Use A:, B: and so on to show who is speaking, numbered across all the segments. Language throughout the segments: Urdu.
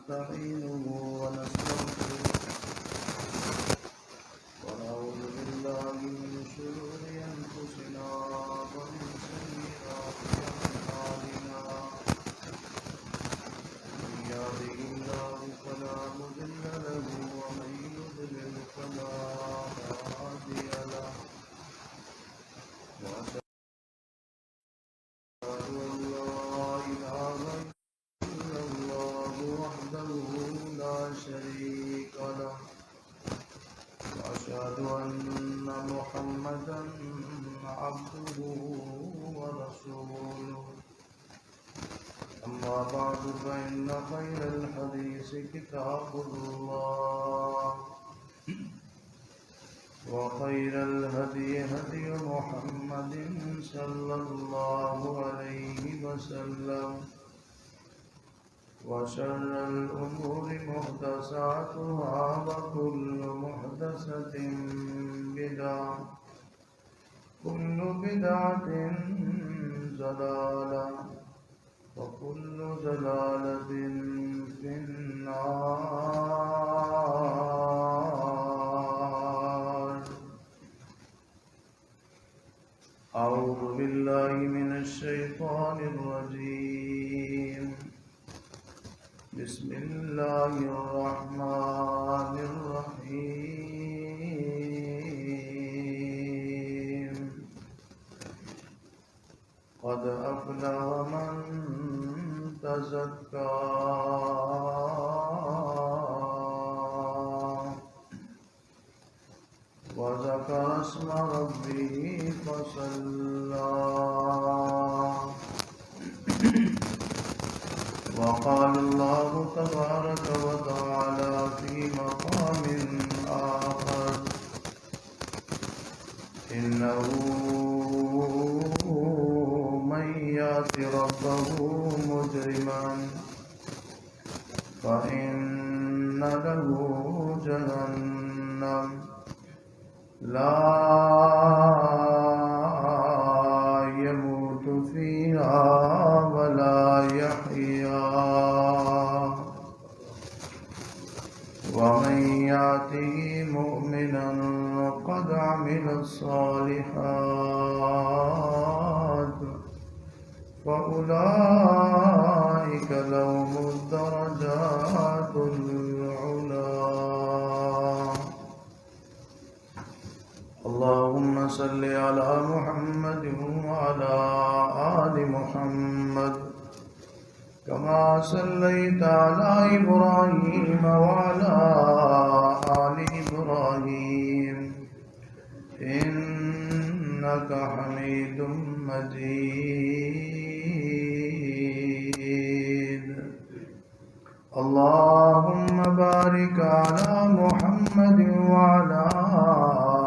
A: ونستعينه ونستغفره ونعوذ بالله من شرور أنفسنا ومن سيئات أعمالنا من يهده الله فلا مضل له ومن يضلل فلا هادي له وأشهد أن لا إله إلا الله وحده لا شريك له وأشهد أن محمدا عبده ورسوله أما بعد فإن خير الحديث كتاب الله وخير الهدي هدي محمد صلى الله عليه وسلم وشر الأمور محدثاتها وكل محدثة بدعة كل بدعة ضلالة وكل ضلالة في النار. أعوذ بالله من الشيطان الرجيم. بسم الله الرحمن الرحيم. قد أفلح من تزكى وذكر اسم ربه فصلى وقال الله تبارك وتعالى في مقام آخر إنه من يأت ربه مجرما فإن له جهنم لا يموت فيها ولا يحيا ومن يأته مؤمنا قد عمل الصالحات فأولئك لهم الدرجات العلى. اللهم صل على محمد وعلى آل محمد كما صليت على إبراهيم وعلى آل إبراهيم إنك حميد مجيد. اللهم بارك على محمد وعلى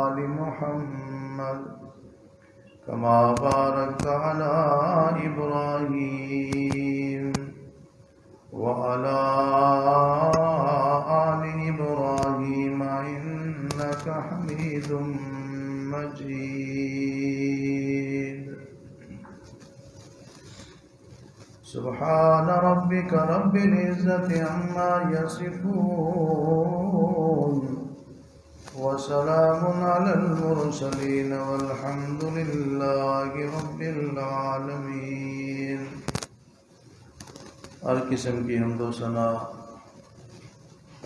A: آل محمد كما باركت على إبراهيم وعلى آل إبراهيم إنك حميد مجيد. سبحان ربك رب العزة عما يصفون وسلام على المرسلين والحمد لله رب العالمين. ہر قسم کی حمد و ثنا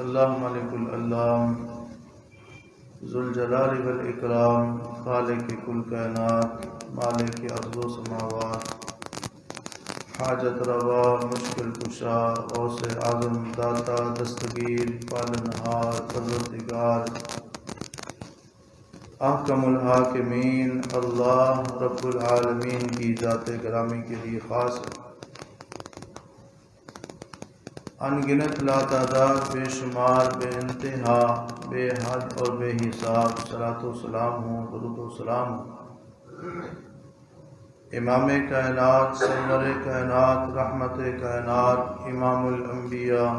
A: اللہ ملک الالام ذوالجلال والاکرام خالق کل کائنات مالک ارض و سماوات حاجت روا مشکل کشا غوث اعظم داتا دستگیر پالنہار پروردگار احکم الحاکمین اللہ رب العالمین کی ذات گرامی کے لیے خاص ہے. ان گنت لا تعداد بے شمار بے انتہا بے حد اور بے حساب صلاۃ و سلام ہوں درود و سلام ہوں امام کائنات سرور کائنات رحمت کائنات امام الانبیاء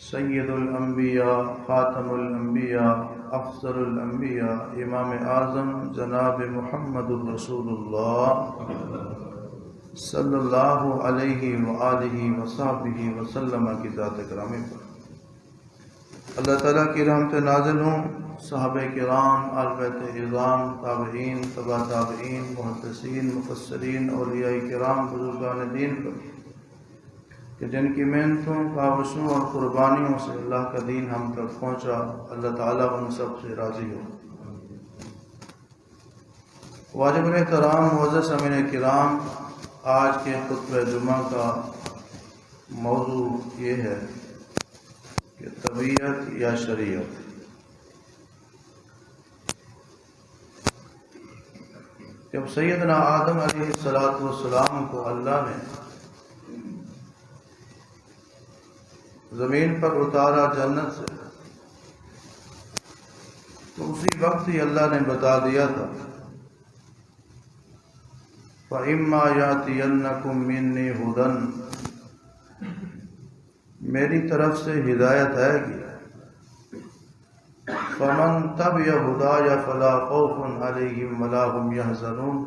A: سید الانبیاء خاتم الانبیاء افضل الانبیاء امام اعظم جناب محمد الرسول اللہ صلی اللہ علیہ وآلہ وصحبہ وسلم کی ذات گرامی پر اللہ تعالیٰ کی رحمت نازل ہوں صحابہ کرام، آل بیت اعظام، تابعین، تبع تابعین، محدثین، مفسرین، اولیاء کرام، بزرگان دین پر کہ جن کی محنتوں، کاوشوں اور قربانیوں سے اللہ کا دین ہم تک پہنچا، اللہ تعالیٰ ان سب سے راضی ہو۔ واجب الاحترام معزز سامعین کرام، آج کے خطبہ جمعہ کا موضوع یہ ہے کہ طبیعت یا شریعت۔ جب سیدنا آدم علیہ السلام کو اللہ نے زمین پر اتارا جنت سے، تو اسی وقت ہی اللہ نے بتا دیا تھا فَإِمَّا يَأْتِيَنَّكُم مِّنِّي هُدًى، میری طرف سے ہدایت ہے کہ فَمَن تَبِعَ هُدَايَ فَلَا خَوْفٌ عَلَيْهِمْ وَلَا هُمْ يَحْزَنُونَ،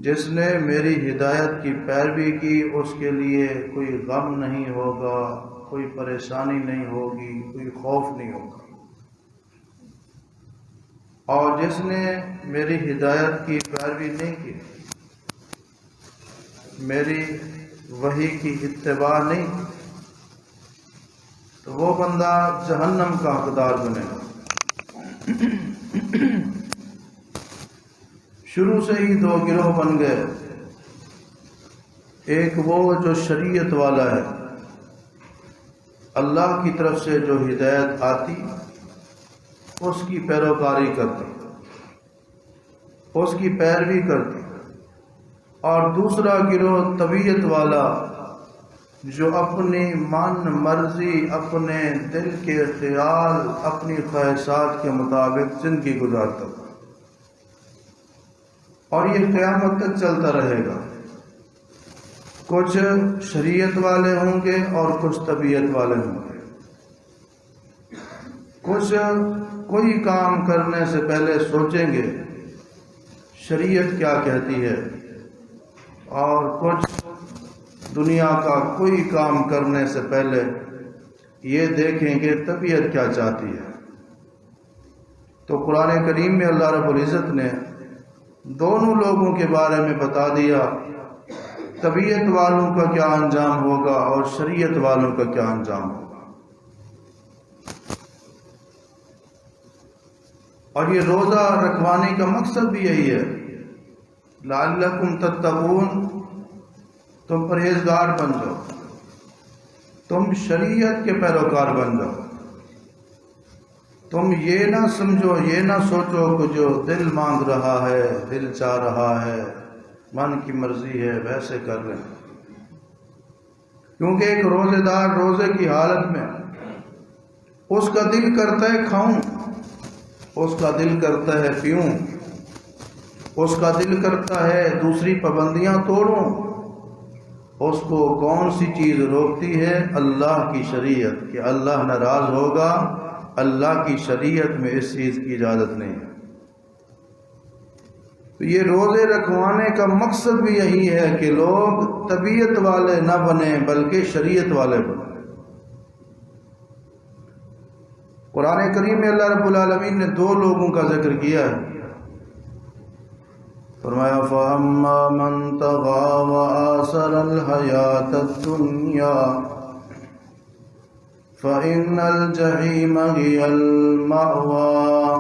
A: جس نے میری ہدایت کی پیروی کی اس کے لیے کوئی غم نہیں ہوگا، کوئی پریشانی نہیں ہوگی، کوئی خوف نہیں ہوگا، اور جس نے میری ہدایت کی پیروی نہیں کی، میری وحی کی اتباع نہیں کی، تو وہ بندہ جہنم کا حقدار بنے گا۔ شروع سے ہی دو گروہ بن گئے، ایک وہ جو شریعت والا ہے، اللہ کی طرف سے جو ہدایت آتی اس کی پیروکاری کرتے، اس کی پیروی کرتے، اور دوسرا گروہ طبیعت والا جو اپنی من مرضی، اپنے دل کے خیال، اپنی خواہشات کے مطابق زندگی گزارتا تھا، اور یہ قیامت تک چلتا رہے گا۔ کچھ شریعت والے ہوں گے اور کچھ طبیعت والے ہوں گے۔ کچھ کوئی کام کرنے سے پہلے سوچیں گے شریعت کیا کہتی ہے، اور کچھ دنیا کا کوئی کام کرنے سے پہلے یہ دیکھیں گے طبیعت کیا چاہتی ہے۔ تو قرآن کریم میں اللہ رب العزت نے دونوں لوگوں کے بارے میں بتا دیا، طبیعت والوں کا کیا انجام ہوگا اور شریعت والوں کا کیا انجام ہوگا۔ اور یہ روزہ رکھوانے کا مقصد بھی یہی ہے، لعلکم تتقون، تم پرہیزگار بن جاؤ، تم شریعت کے پیروکار بن جاؤ، تم یہ نہ سمجھو، یہ نہ سوچو کہ جو دل مانگ رہا ہے، دل چاہ رہا ہے، من کی مرضی ہے ویسے کر لیں، کیونکہ ایک روزے دار روزے کی حالت میں اس کا دل کرتا ہے کھاؤں، اس کا دل کرتا ہے پیوں، اس کا دل کرتا ہے دوسری پابندیاں توڑوں، اس کو کون سی چیز روکتی ہے؟ اللہ کی شریعت، کہ اللہ ناراض ہوگا، اللہ کی شریعت میں اس چیز کی اجازت نہیں ہے۔ تو یہ روزے رکھوانے کا مقصد بھی یہی ہے کہ لوگ طبیعت والے نہ بنیں بلکہ شریعت والے بنیں۔ قرآن کریم میں اللہ رب العالمین نے دو لوگوں کا ذکر کیا ہے، فرمایا فَأَمَّا مَن طَغَىٰ وَآثَرَ الْحَيَاةَ الدُّنْيَا فَإِنَّ الْجَحِيمَ هِيَ الْمَأْوَىٰ۔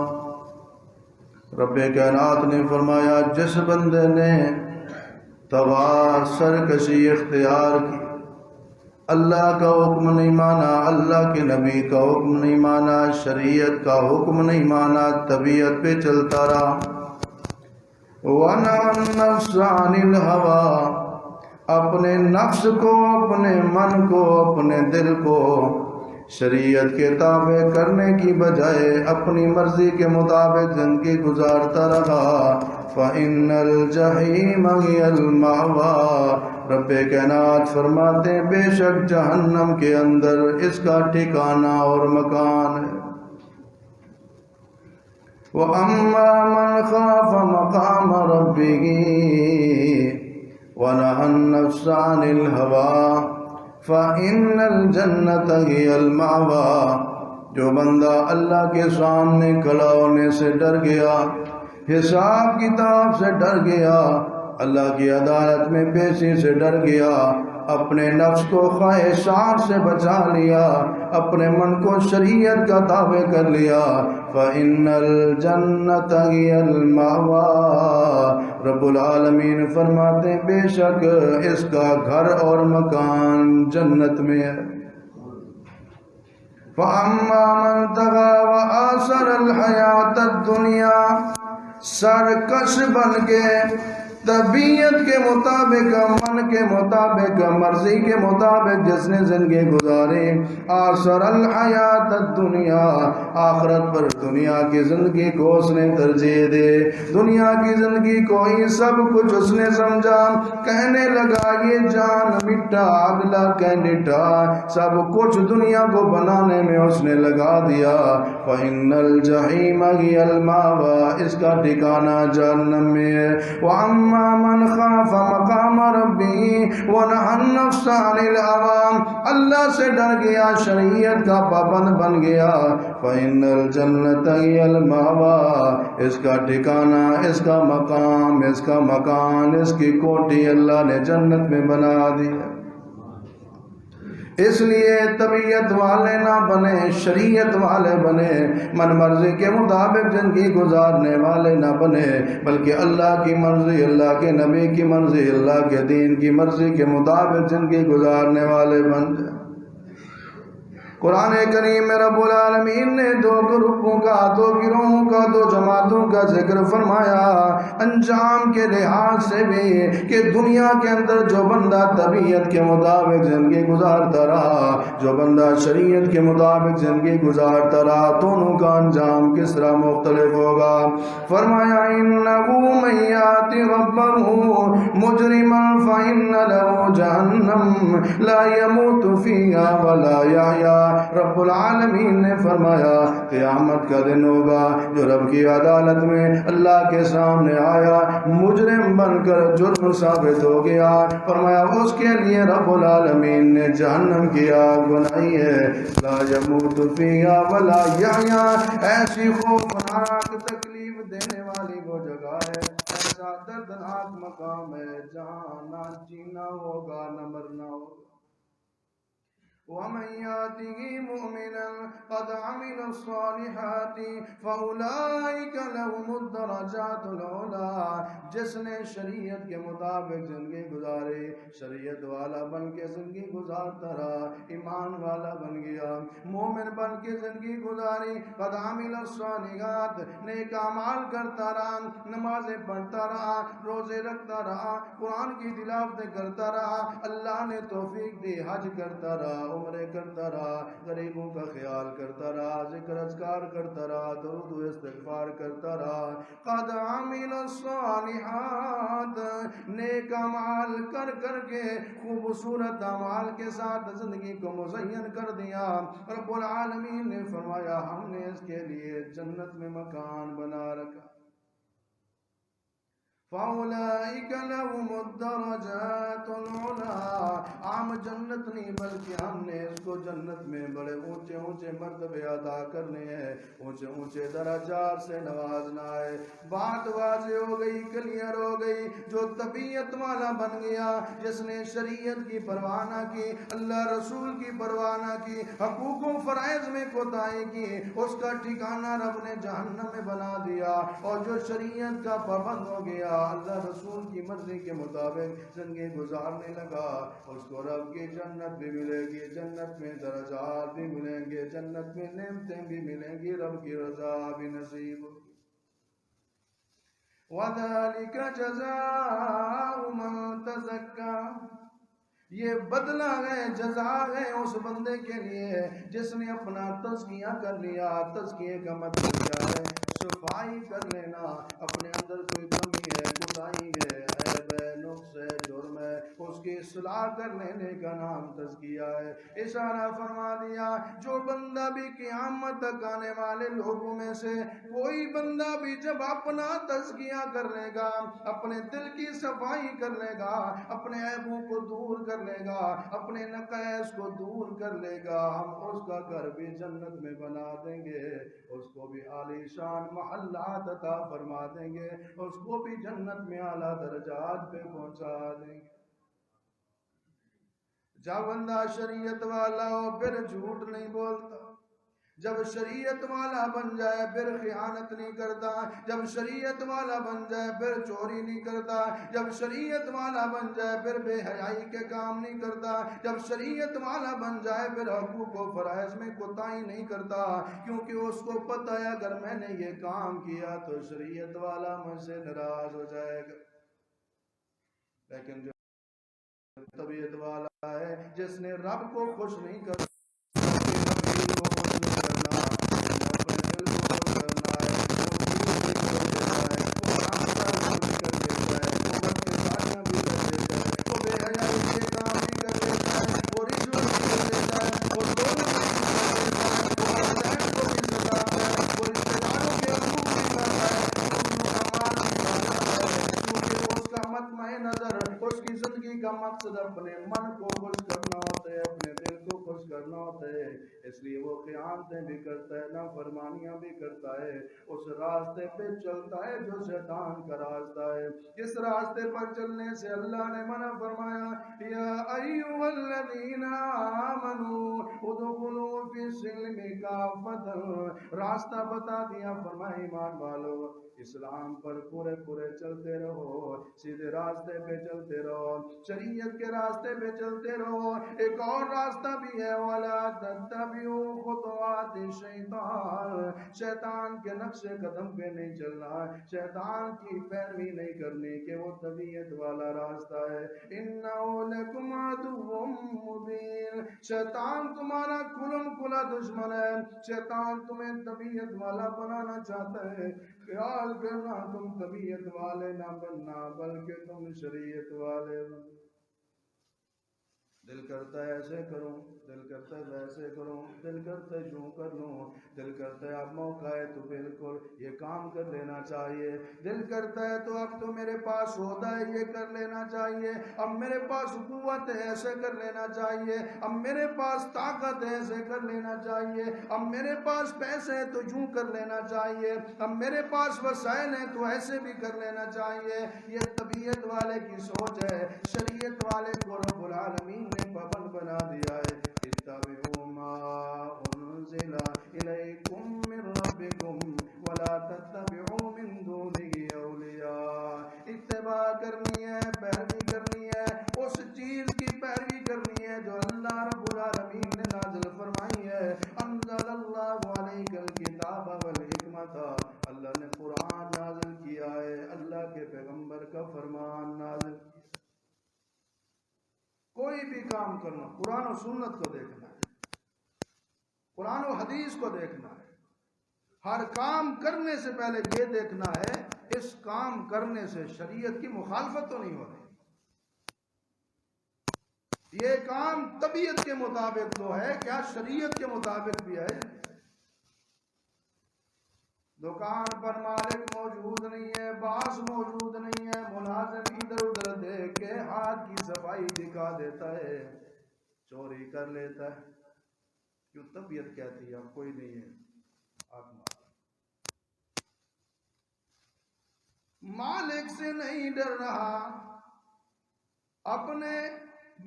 A: رب کائنات نے فرمایا جس بندے نے طغیٰ، سرکشی اختیار کی، اللہ کا حکم نہیں مانا، اللہ کے نبی کا حکم نہیں مانا، شریعت کا حکم نہیں مانا، طبیعت پہ چلتا رہا، وَنَهَى النَّفْسَ عَنِ الْهَوَىٰ، اپنے نفس کو، اپنے من کو، اپنے دل کو شریعت کے تابع کرنے کی بجائے اپنی مرضی کے مطابق زندگی گزارتا رہا، فَإِنَّ الْجَحِيمَ هِيَ الْمَأْوَىٰ۔ رب کائنات فرماتے ہیں بے شک جہنم کے اندر اس کا ٹھکانہ اور مکان ہے۔ وَأَمَّا مَنْ خَافَ مَقَامَ رَبِّهِ وَنَهَى النَّفْسَ عَنِ الْهَوَىٰ فَإِنَّ الْجَنَّةَ هِيَ الْمَأْوَىٰ۔ جو بندہ اللہ کے سامنے کھڑا ہونے سے ڈر گیا، حساب کتاب سے ڈر گیا، اللہ کی عدالت میں پیشی سے ڈر گیا، اپنے نفس کو خواہشات سے بچا لیا، اپنے من کو شریعت کا تابع کر لیا، فَإِنَّ الْجَنَّةَ هِيَ الْمَأْوَىٰ۔ رب العالمین فرماتے ہیں بے شک اس کا گھر اور مکان جنت میں ہے۔ فَأَمَّا مَنْ طَغَىٰ وَآثَرَ الْحَيَاةَ الدُّنْيَا، سرکش بن کے طبیعت کے مطابق، من کے مطابق، مرضی کے مطابق جس نے زندگی گزاری، آثر الحیات الدنیا، آخرت پر دنیا کی زندگی کو اس نے ترجیح دے، دنیا کی زندگی کو ہی سب کچھ اس نے سمجھا، کہنے لگا یہ جان مٹا اگلا کینڈیٹا، سب کچھ دنیا کو بنانے میں اس نے لگا دیا، فَإِنَّ الْجَحِيمَ هِيَ الْمَأْوَىٰ، اس کا ٹھکانہ جہنم میں ہے۔ وَأَمَّا مَنْ خَافَ مَقَامَ رَبِّهِ وَنَهَى النَّفْسَ عَنِ الْهَوَىٰ، اللہ سے ڈر گیا، شریعت کا پابند بن گیا، فَإِنَّ الْجَنَّةَ هِيَ الْمَأْوَىٰ، اس کا ٹھکانہ، اس کا مقام، اس کا مکان، اس کی کوٹھی اللہ نے جنت میں بنا دی ہے۔ اس لیے طبیعت والے نہ بنے، شریعت والے بنے، من مرضی کے مطابق زندگی گزارنے والے نہ بنے، بلکہ اللہ کی مرضی، اللہ کے نبی کی مرضی، اللہ کے دین کی مرضی کے مطابق زندگی گزارنے والے بن جائیں۔ قرآن کریم میں رب العالمین نے دو گروپوں کا، دو گروہوں کا، دو جماعتوں کا ذکر فرمایا انجام کے لحاظ سے بھی، کہ دنیا کے اندر جو بندہ طبیعت کے مطابق زندگی گزارتا رہا، جو بندہ شریعت کے مطابق زندگی گزارتا رہا، دونوں کا انجام کس طرح مختلف ہوگا۔ فرمایا انہ من یات ربہ مجرما فإن لہ جہنم لا یموت فیہا ولا یحیا۔ رب العالمین نے فرمایا قیامت کا دن ہوگا، جو رب کی عدالت میں اللہ کے سامنے آیا مجرم بن کر جرم ثابت ہو گیا، فرمایا اس کے لیے رب العالمین نے جہنم کی آگ بنائی ہے، لا یموت فیہا ولا یحیا، ایسی خوفناک تکلیف دینے والی وہ جگہ ہے، ایسا دردناک مقام ہے جہاں نہ جینا ہوگا نہ مرنا ہوگا۔ وَمَن يَأْتِهِ مُؤْمِنًا قَدْ عَمِلَ الصَّالِحَاتِ فَأُولَٰئِكَ لَهُمُ الدَّرَجَاتُ الْعُلَىٰ، جس نے شریعت کے مطابق زندگی گزاری، شریعت والا بن کے زندگی گزارتا رہا، ایمان والا بن گیا، مومن بن کے زندگی گزاری، قَدْ عَمِلَ الصَّالِحَاتِ، نیک اعمال کرتا رہا، نمازیں پڑھتا رہا، روزے رکھتا رہا، قرآن کی تلاوت کرتا رہا، اللہ نے توفیق دی، حج کرتا رہا، عمرے کرتا رہا، غریبوں کا خیال کرتا رہا، ذکر اذکار کرتا رہا، درود و استغفار کرتا رہا، قد عمل الصالحات، نیک اعمال کر کر کے خوبصورت اعمال کے ساتھ زندگی کو مزین کر دیا، رب العالمین نے فرمایا ہم نے اس کے لیے جنت میں مکان بنا رکھا۔ فَأُولَٰئِكَ لَهُمُ الدَّرَجَاتُ الْعُلَىٰ، عام جنت نہیں بلکہ ہم نے اس کو جنت میں بڑے اونچے اونچے مرتبے عطا کرنے ہیں، اونچے اونچے درجات سے نوازنا ہے۔ بات واضح ہو گئی، کلیئر ہو گئی، جو طبیعت والا بن گیا، جس نے شریعت کی پرواہ نہ کی، اللہ رسول کی پرواہ نہ کی، حقوق و فرائض میں کوتاہی کی، اس کا ٹھکانہ رب نے جہنم میں بنا دیا، اور جو شریعت کا پابند ہو گیا، اللہ رسول کی مرضی کے مطابق زندگی گزارنے لگا، اس کو رب کی جنت بھی ملے گی، جنت میں درجات بھی ملیں گے، جنت میں نعمتیں بھی ملیں گی، رب کی رضا بھی نصیب ہوگی۔ وَذَلِكَ جَزَاءُ مَن تَزَكَّىٰ، یہ بدلہ ہے، جزا ہے اس بندے کے لیے جس نے اپنا تزکیہ کر لیا۔ تزکیے کا مطلب کیا ہے؟ صفائی کر لینا، اپنے اندر کوئی کمی ہے، کوتاہی ہے، عیب ہے، نقص ہے، جرم ہے، اس کی اصلاح کر لینے کا نام تزکیہ ہے۔ اشارہ فرما دیا جو بندہ بھی قیامت تک آنے والے لوگوں میں سے کوئی بندہ بھی جب اپنا تزکیہ کر لے گا، اپنے دل کی صفائی کر لے گا، اپنے عیبوں کو دور کر لے گا، اپنے نقائص کو دور کر لے گا، ہم اس کا گھر بھی جنت میں بنا دیں گے، اس کو بھی عالی شان محلات عطا فرما دیں گے، اس کو بھی جنت میں اعلیٰ درجات پہ پہنچا دیں گے۔ جب بندہ شریعت والا ہو پھر جھوٹ نہیں بولتا، جب شریعت والا بن جائے پھر خیانت نہیں کرتا، جب شریعت والا بن جائے پھر چوری نہیں کرتا، جب شریعت والا بن جائے پھر بے حیائی کے کام نہیں کرتا، جب شریعت والا بن جائے پھر حقوق و فرائض میں کوتاہی نہیں کرتا، کیونکہ اس کو پتہ ہے اگر میں نے یہ کام کیا تو شریعت والا مجھ سے ناراض ہو جائے گا۔ لیکن جو طبیعت والا ہے، جس نے رب کو خوش نہیں کرنا، کا مقصد اپنے من کو خوش کرنا ہوتا ہے، اپنے دل کو خوش کرنا ہوتا ہے، اس لیے وہ خیانتیں بھی کرتا ہے، نافرمانیاں بھی کرتا ہے، اس راستے پہ چلتا ہے جو شیطان کا راستہ ہے، جس راستے پر چلنے سے اللہ نے منع فرمایا یا ایھا الذین آمنوا ادخلوا فی السلم کافۃ، راستہ بتا دیا، فرمایا ایمان والو اسلام پر پورے پورے چلتے رہو، سیدھے راستے پہ چلتے رہو، شریعت کے راستے پہ چلتے رہو۔ ایک اور راستہ بھی ہے وَلَا تَتَّبِعُوا خُطُوَاتِ الشَّيْطَانِ، شیطان کے نقش قدم پہ نہیں چلنا، شیطان کی پیروی نہیں کرنی کہ وہ طبیعت والا راستہ ہے۔ إِنَّهُ لَكُمْ عَدُوٌّ مُّبِينٌ، شیطان تمہارا کھلم کھلا دشمن ہے، شیطان تمہیں طبیعت والا بنانا چاہتا ہے، خیال کرنا تم طبیعت والے نہ بننا بلکہ تم شریعت والے بننا۔ دل کرتا ہے ایسے کروں، دل کرتا ہے ویسے کروں، دل کرتا ہے یوں کر لوں، دل کرتا ہے اب موقع ہے تو بالکل یہ کام کر لینا چاہیے، دل کرتا ہے تو اب تو میرے پاس عہدہ ہے یہ کر لینا چاہیے، اب میرے پاس قوت ہے ایسے کر لینا چاہیے، اب میرے پاس طاقت ہے ایسے کر لینا چاہیے، اب میرے پاس پیسے ہیں تو یوں کر لینا چاہیے، اب میرے پاس وسائل ہیں تو ایسے بھی کر لینا چاہیے۔ یہ طبیعت والے کی سوچ ہے، شریعت والے کو رب العالمین نے پابند بنا دیا ہے۔ اتبعوا ما انزل الیکم من ربکم ولا تتبعوا من دونه اولیاء، اتباع کرنی ہے، پیروی کرنی ہے، اس چیز کی پیروی کرنی ہے جو اللہ رب العالمین نے نازل فرمائی ہے۔ انزل اللہ علیک الکتاب والحکمت، اللہ نے قرآن نازل کیا ہے، اللہ کے پیغمبر کا فرمان نازل کیا۔ کوئی بھی کام کرنا قرآن و سنت کو دیکھنا ہے، قرآن و حدیث کو دیکھنا ہے، ہر کام کرنے سے پہلے یہ دیکھنا ہے اس کام کرنے سے شریعت کی مخالفت تو نہیں ہو رہی، یہ کام طبیعت کے مطابق تو ہے، کیا شریعت کے مطابق بھی ہے؟ دکان پر مالک موجود نہیں ہے، باس موجود نہیں ہے، ملازم ادھر ادھر دیکھ کے ہاتھ کی صفائی دکھا دیتا ہے، چوری کر لیتا ہے، کیوں؟ طبیعت کہتی ہے اب کوئی نہیں ہے، آپ مالک سے نہیں ڈر رہا، اپنے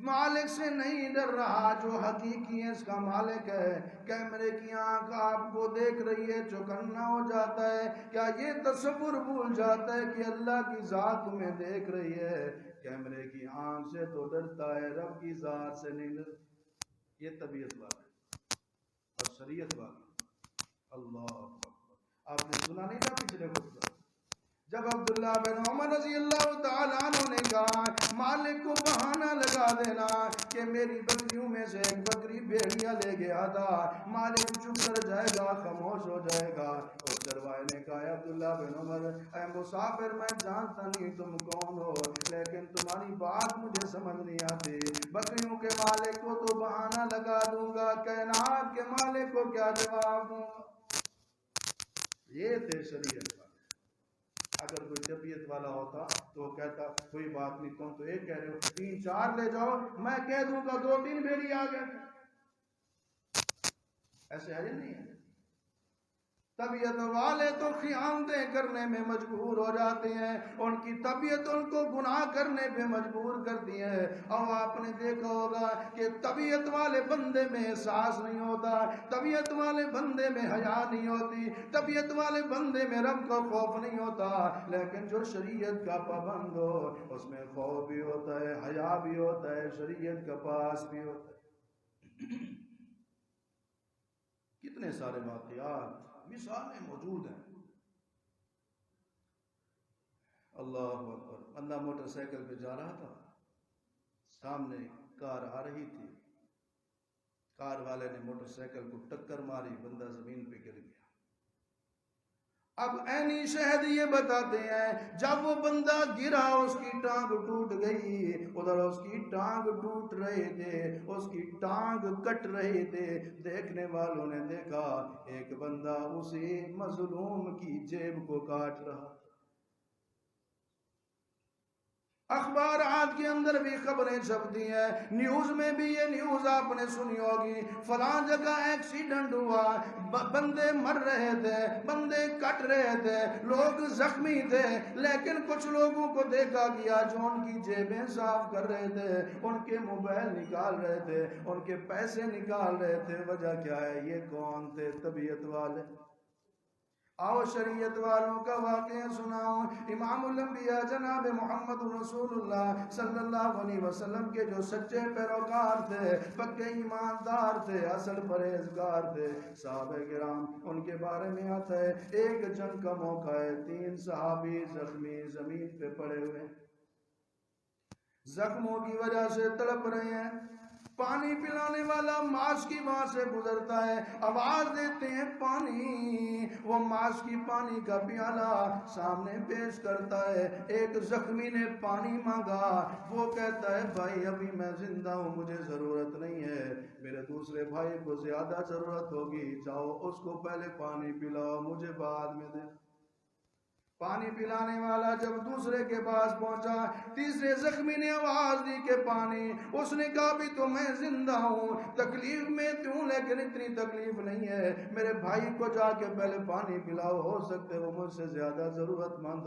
A: مالک سے نہیں ڈر رہا جو حقیقی ہے، اس کا مالک ہے، کیمرے کی آنکھ آپ کو دیکھ رہی ہے، چوکنا ہو جاتا ہے، کیا یہ تصور بھول جاتا ہے کہ اللہ کی ذات تمہیں دیکھ رہی ہے؟ کیمرے کی آنکھ سے تو ڈرتا ہے، رب کی ذات سے نہیں ڈرتا۔ یہ طبیعت والا ہے، اور شریعت والا اللہ اکبر۔ آپ نے سنا نہیں تھا پچھلے خطبہ جب عبداللہ بن عمر رضی اللہ تعالیٰ عنہ نے کہا مالک کو بہانہ لگا دینا کہ میری بکریوں میں سے ایک بکری بھیڑیا لے گیا تھا، مالک چپ کر جائے گا، خاموش ہو جائے گا۔ اور چرواہے نے کہا عبداللہ بن عمر اے مسافر، میں جانتا نہیں تم کون ہو، لیکن تمہاری بات مجھے سمجھ نہیں آتی۔ بکریوں کے مالک کو تو بہانہ لگا دوں گا، کائنات کے مالک کو کیا جواب دوں گا؟ یہ تھے شریعت والے۔ اگر کوئی طبیعت والا ہوتا تو وہ کہتا کوئی بات نہیں، تم تو ایک کہہ رہے ہو، 3-4 لے جاؤ، میں کہہ دوں گا 2-3 بھیڑی آ گئے۔ ایسے ہے یا نہیں ہے؟ طبیعت والے تو خیانتیں کرنے میں مجبور ہو جاتے ہیں، ان کی طبیعت ان کو گناہ کرنے پہ مجبور کرتی ہے۔ اور آپ نے دیکھا ہوگا کہ طبیعت والے بندے میں احساس نہیں ہوتا، طبیعت والے بندے میں حیا نہیں ہوتی، طبیعت والے بندے میں رب کا خوف نہیں ہوتا، لیکن جو شریعت کا پابند ہو اس میں خوف بھی ہوتا ہے، حیا بھی ہوتا ہے، شریعت کا پاس بھی ہوتا ہے۔ کتنے سارے واقعات، مثالیں موجود ہیں۔ اللہ اکبر، بندہ موٹر سائیکل پہ جا رہا تھا، سامنے کار آ رہی تھی، کار والے نے موٹر سائیکل کو ٹکر ماری، بندہ زمین پہ گر گیا۔ اب عینی شہد یہ بتاتے ہیں جب وہ بندہ گرا اس کی ٹانگ ٹوٹ گئی، ادھر اس کی ٹانگ ٹوٹ رہے تھے، اس کی ٹانگ کٹ رہے تھے، دیکھنے والوں نے دیکھا ایک بندہ اسی مظلوم کی جیب کو کاٹ رہا۔ اخبارات کے اندر بھی خبریں چھپتی ہیں، نیوز میں بھی یہ نیوز آپ نے سنی ہوگی، فلاں جگہ ایکسیڈنٹ ہوا، بندے مر رہے تھے، بندے کٹ رہے تھے، لوگ زخمی تھے، لیکن کچھ لوگوں کو دیکھا گیا جو ان کی جیبیں صاف کر رہے تھے، ان کے موبائل نکال رہے تھے، ان کے پیسے نکال رہے تھے۔ وجہ کیا ہے؟ یہ کون تھے؟ طبیعت والے۔ آؤ شریعت والوں کا واقعہ سناؤں۔ امام الانبیاء جناب محمد رسول اللہ صلی اللہ علیہ وسلم کے جو سچے پیروکار تھے، پکے ایماندار تھے، اصل پرہیزگار تھے، صحابہ کرام، ان کے بارے میں آتا ہے ایک جنگ کا موقع ہے، 3 صحابی زخمی زمین پہ پڑے ہوئے، زخموں کی وجہ سے تڑپ رہے ہیں، پانی پلانے والا ماس کی وہاں سے گزرتا ہے، آواز دیتے ہیں پانی، وہ ماس کی پانی کا پیالہ سامنے پیش کرتا ہے، ایک زخمی نے پانی مانگا، وہ کہتا ہے بھائی ابھی میں زندہ ہوں، مجھے ضرورت نہیں ہے، میرے دوسرے بھائی کو زیادہ ضرورت ہوگی، جاؤ اس کو پہلے پانی پلاؤ، مجھے بعد میں دے۔ پانی پلانے والا جب دوسرے کے پاس پہنچا، تیسرے زخمی نے آواز دی کہ پانی، اس نے کہا بھی تو میں زندہ ہوں، تکلیف میں ہوں، لیکن اتنی تکلیف نہیں ہے، میرے بھائی کو جا کے پہلے پانی پلاؤ، ہو سکتے وہ مجھ سے زیادہ ضرورت مند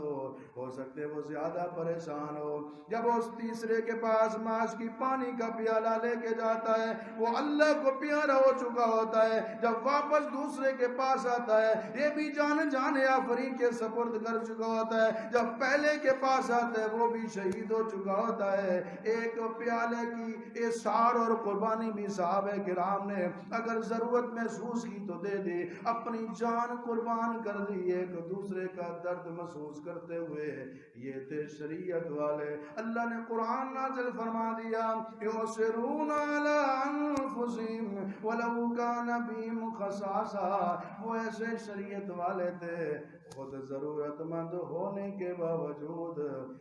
A: ہو سکتے وہ زیادہ پریشان ہو۔ جب اس تیسرے کے پاس ماس کی پانی کا پیالہ لے کے جاتا ہے، وہ اللہ کو پیارا ہو چکا ہوتا ہے، جب واپس دوسرے کے پاس آتا ہے یہ بھی جان آفرین کے سپرد کر چکا ہوتا ہے، جب پہلے کے پاس آتا ہے وہ بھی شہید ہو چکا ہوتا ہے۔ ایک پیالے کی اثار اور قربانی بھی صحابہ کرام نے اگر ضرورت محسوس کی تو دے دی، اپنی جان قربان کر دی ایک دوسرے کا درد محسوس کرتے ہوئے۔ یہ تھے شریعت والے۔ اللہ نے قرآن نازل فرما دیا یؤثرون علی انفسہم ولو کان بہم خصاصہ، وہ ایسے شریعت والے تھے خود ضرورت مند ہونے کے باوجود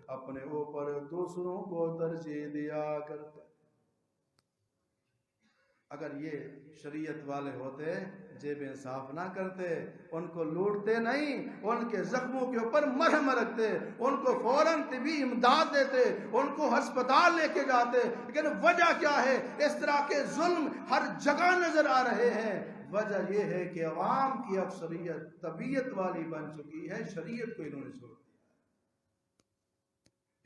A: اپنے اوپر دوسروں کو ترجیح دیا کرتے۔ اگر یہ شریعت والے ہوتے جیبیں صاف نہ کرتے، ان کو لوٹتے نہیں، ان کے زخموں کے اوپر مرہم رکھتے، ان کو فوراً طبی امداد دیتے، ان کو ہسپتال لے کے جاتے، لیکن وجہ کیا ہے؟ اس طرح کے ظلم ہر جگہ نظر آ رہے ہیں۔ وجہ یہ ہے کہ عوام کی اکثریت طبیعت والی بن چکی ہے، شریعت کو انہوں نے چھوڑ دیا۔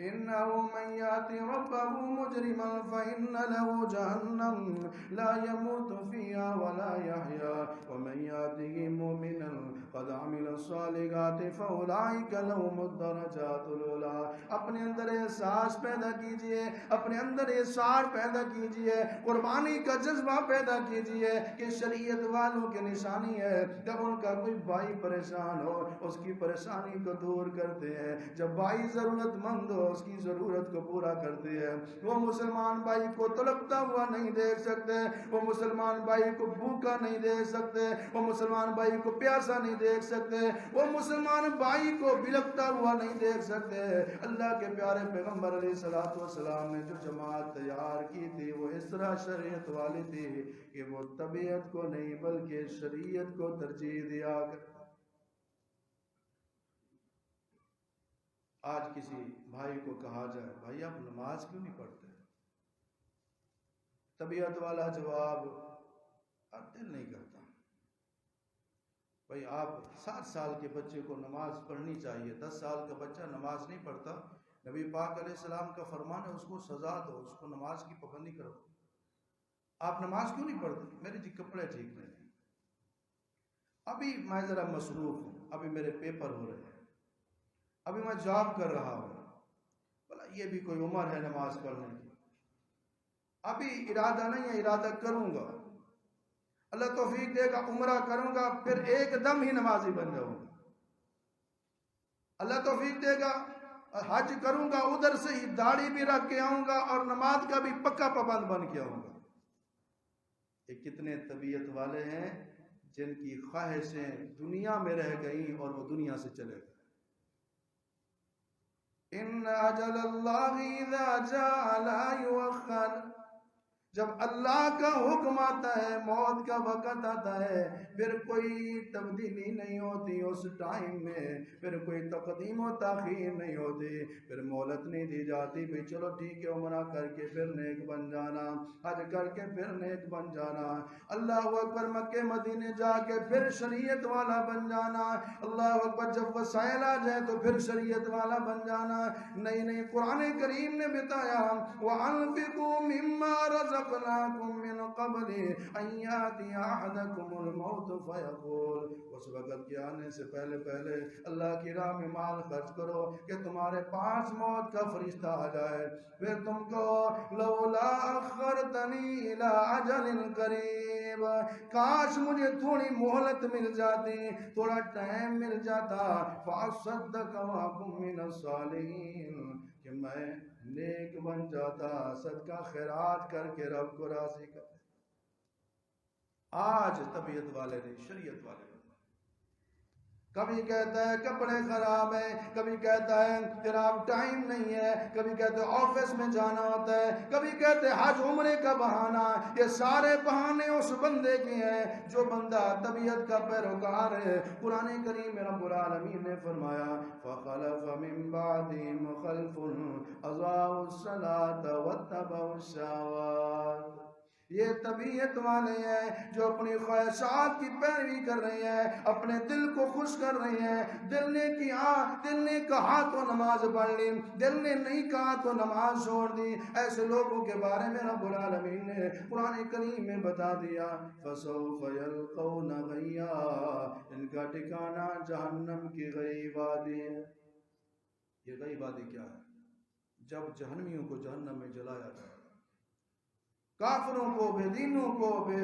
A: إنه من يأتي ربه مجرما فإن له جهنم لا يموت فيها ولا يحيا ومن يأته مؤمنا قد عمل الصالحات فأولئك لهم الدرجات العلی. اپنے اندر احساس پیدا کیجئے، اپنے اندر احساس پیدا کیجئے، قربانی کا جذبہ پیدا کیجئے کہ شریعت والوں کی نشانی ہے جب ان کا کوئی بھائی پریشان ہو اس کی پریشانی کو دور کرتے ہیں، جب بھائی ضرورت مند ہو اس کی ضرورت کو پورا کرتے ہیں. وہ مسلمان بھائی کو تڑپتا ہوا نہیں دیکھ سکتے، وہ مسلمان بھائی کو بھوکا نہیں دیکھ سکتے، وہ مسلمان بھائی کو پیاسا نہیں دیکھ سکتے، وہ مسلمان بھائی کو بلکتا ہوا نہیں دیکھ سکتے. اللہ کے پیارے پیغمبر علیہ الصلوۃ والسلام نے جو جماعت تیار کی تھی وہ اس طرح شریعت والی تھی کہ وہ طبیعت کو نہیں بلکہ شریعت کو ترجیح دیا. آج کسی بھائی کو کہا جائے بھائی آپ نماز کیوں نہیں پڑھتے؟ طبیعت والا جواب دل نہیں کرتا. بھائی آپ 7 سال کے بچے کو نماز پڑھنی چاہیے، 10 سال کا بچہ نماز نہیں پڑھتا، نبی پاک علیہ السلام کا فرمان ہے اس کو سزا دو، اس کو نماز کی پابندی کرو. آپ نماز کیوں نہیں پڑھتے؟ میرے جی کپڑے ٹھیک نہیں، ابھی میں ذرا مصروف ہوں، ابھی میرے پیپر ہو رہے ہیں، ابھی میں جاب کر رہا ہوں. بلا یہ بھی کوئی عمر ہے نماز پڑھنے کی؟ ابھی ارادہ نہیں ہے، ارادہ کروں گا، اللہ توفیق دے گا، عمرہ کروں گا، پھر ایک دم ہی نمازی بن جاؤں گا. اللہ توفیق دے گا حج کروں گا، ادھر سے ہی داڑھی بھی رکھ کے آؤں گا اور نماز کا بھی پکا پابند بن کے آؤں گا. یہ کتنے طبیعت والے ہیں جن کی خواہشیں دنیا میں رہ گئیں اور وہ دنیا سے چلے گئے. ان اجل اللہ اذا جاء لا یؤخر. جب اللہ کا حکم آتا ہے، موت کا وقت آتا ہے، پھر کوئی تبدیلی نہیں ہوتی اس ٹائم میں، پھر کوئی تقدیم و تاخیر نہیں ہوتی، پھر مہلت نہیں دی جاتی بھی چلو ٹھیک ہے عمرہ کر کے پھر نیک بن جانا، حج کر کے پھر نیک بن جانا، اللہ اکبر مکے مدینے جا کے پھر شریعت والا بن جانا، اللہ اکبر جب وسائل آ جائے تو پھر شریعت والا بن جانا. نہیں، قرآن کریم نے بتایا وَأَنفِقُوا مِمَّا رَزَقْنَاكُم مِّن قَبْلِ أَن يَأْتِيَ أَحَدَكُمُ الْمَوْتُ فَيَقُولُ. اس وقت کے آنے سے پہلے اللہ کی راہ میں مال خرچ کرو کہ تمہارے پاس موت کا فرشتہ آ جائے، پھر تم کو لولا اخرتنی الى اجل قریب، کاش مجھے تھوڑی مہلت مل جاتی، تھوڑا ٹائم مل جاتا، فاصدق واکن من الصالحین، کہ میں نیک بن جاتا، صدقہ خیرات کر کے رب کو راضی کر. آج طبیعت والے نہیں، شریعت والے نہیں. کبھی کہتا ہے کپڑے خراب ہیں، کبھی کہتا ہے جناب ٹائم نہیں ہے، کبھی کہتے ہیں آفس میں جانا ہوتا ہے، کبھی کہتے ہیں حج عمرے کا بہانہ. یہ سارے بہانے اس بندے کے ہیں جو بندہ طبیعت کا پیروکار ہے. قرآن کریم میں رب العالمین نے فرمایا فَخَلَفَ مِن بَعْدِهِمْ خَلْفٌ أَضَاعُوا الصَّلَاةَ وَاتَّبَعُوا الشَّهَوَاتِ. یہ طبیعت والے ہیں جو اپنی خواہشات کی پیروی کر رہے ہیں، اپنے دل کو خوش کر رہے ہیں. دل نے کہا تو نماز پڑھ لی، دل نے نہیں کہا تو نماز چھوڑ دی. ایسے لوگوں کے بارے میں رب العالمین نے قرآن کریم میں بتا دیا فَسَوْفَ يَلْقَوْنَ غَيًّا، ان کا ٹھکانہ جہنم کی غی وادی ہے. یہ غی وادی کیا ہے؟ جب جہنمیوں کو جہنم میں جلایا جائے، کافروں کو، بے دینوں کو، بے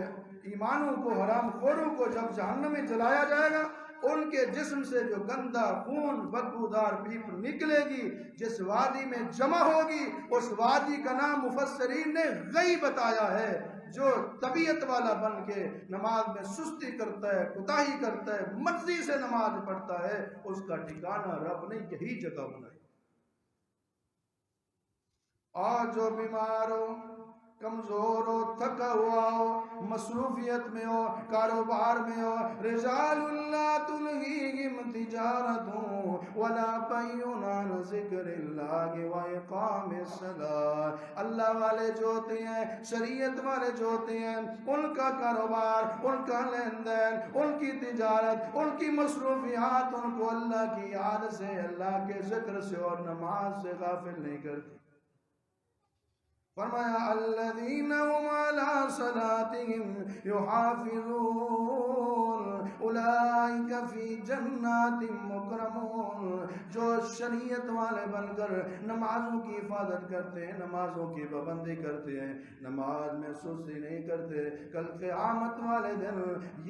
A: ایمانوں کو، حرام خوروں کو جب جہنم میں جلایا جائے گا، ان کے جسم سے جو گندا خون بدبودار پیپ نکلے گی، جس وادی میں جمع ہوگی، اس وادی کا نام مفسرین نے غی بتایا ہے. جو طبیعت والا بن کے نماز میں سستی کرتا ہے، کوتاہی کرتا ہے، مرضی سے نماز پڑھتا ہے، اس کا ٹھکانہ رب نے یہی جگہ بنائی. اور جو بیمار ہو، کمزور ہو، تھکا ہوا ہو، مصروفیت میں ہو، کاروبار میں ہو، رجال لا تلہیہم تجارت ولا بیع عن ذکر اللہ واقام الصلاۃ۔ اللہ والے جو ہوتے ہیں، شریعت والے جو ہوتے ہیں، ان کا کاروبار، ان کا لین دین، ان کی تجارت، ان کی مصروفیات ان کو اللہ کی یاد سے، اللہ کے ذکر سے اور نماز سے غافل نہیں کرتی۔ فرمایا الذین هم علی صلاتهم یحافظون اولئک فی جنات مکرمون۔ جو شریعت والے بن کر نمازوں کی حفاظت کرتے ہیں، نمازوں کی پابندی کرتے ہیں، نماز میں سستی نہیں کرتے، کل قیامت والے دن